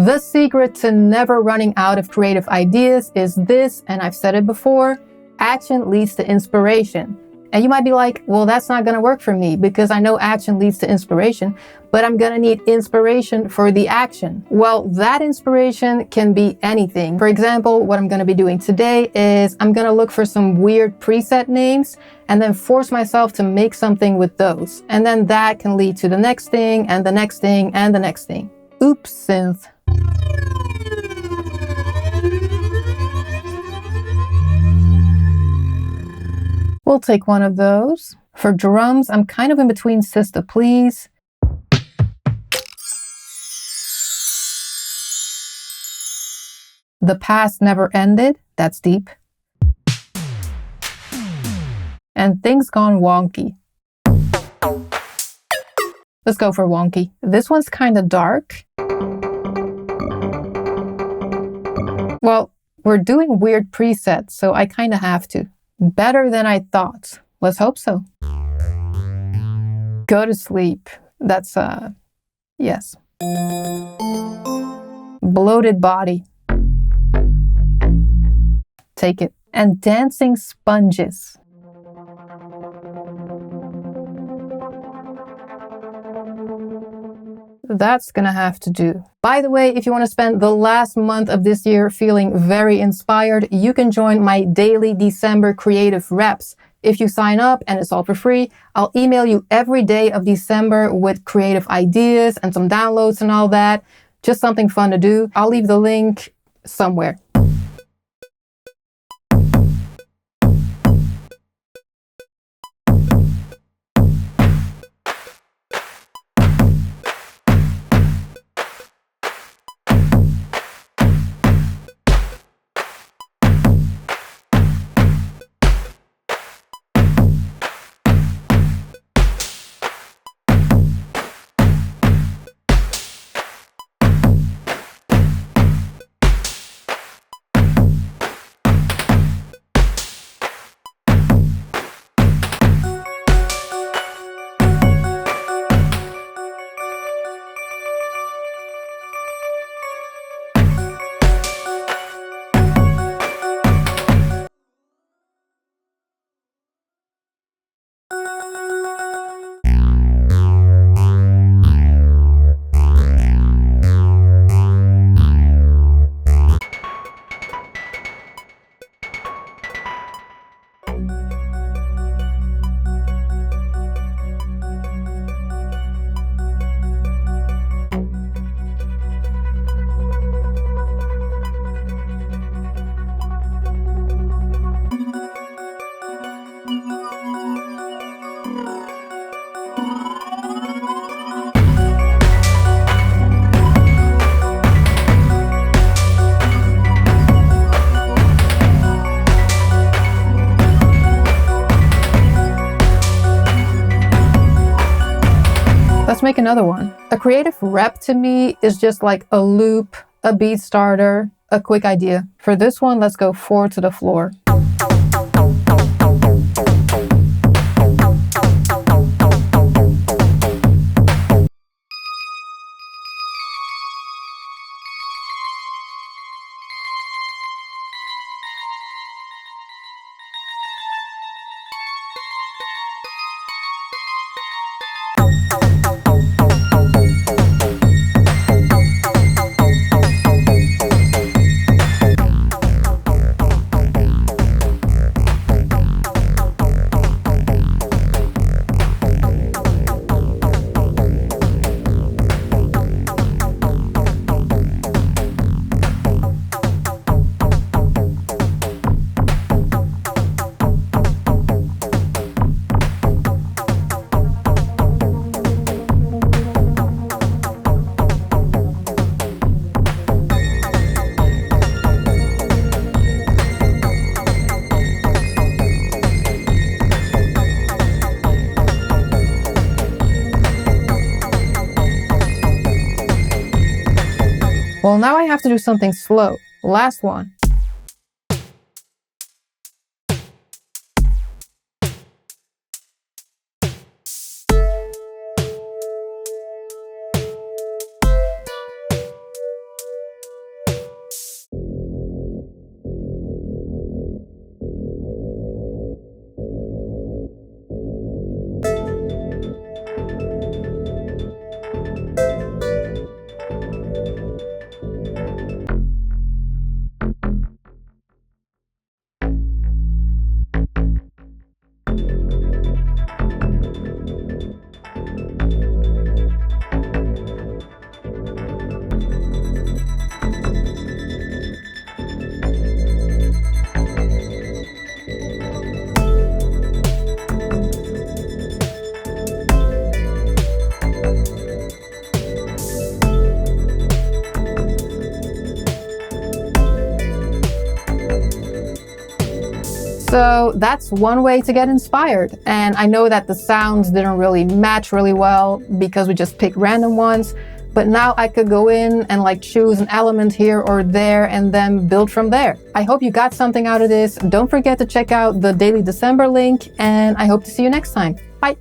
The secret to never running out of creative ideas is this, and I've said it before, action leads to inspiration. And you might be like, well, that's not going to work for me because I know action leads to inspiration, but I'm going to need inspiration for the action. Well, that inspiration can be anything. For example, what I'm going to be doing today is I'm going to look for some weird preset names and then force myself to make something with those. And then that can lead to the next thing and the next thing and the next thing. Oops, synth. We'll take one of those. For drums, I'm kind of in between Sister Please. The Past Never Ended, that's deep. And Things Gone Wonky. Let's go for wonky. This one's kind of dark. Well, we're doing weird presets, so I kind of have to. Better than I thought. Let's hope so. Go to sleep. That's, yes. Bloated body. Take it. And dancing sponges. That's gonna have to do. By the way, if you want to spend the last month of this year feeling very inspired, you can join my daily December creative reps. If you sign up, and it's all for free, I'll email you every day of December with creative ideas and some downloads and all that. Just something fun to do. I'll leave the link somewhere. Let's make another one. A creative rep to me is just like a loop, a beat starter, a quick idea. For this one, let's go 4 to the floor. Well, now I have to do something slow. Last one. So that's one way to get inspired. And I know that the sounds didn't really match really well because we just picked random ones. But now I could go in and like choose an element here or there and then build from there. I hope you got something out of this. Don't forget to check out the Daily December link, and I hope to see you next time. Bye.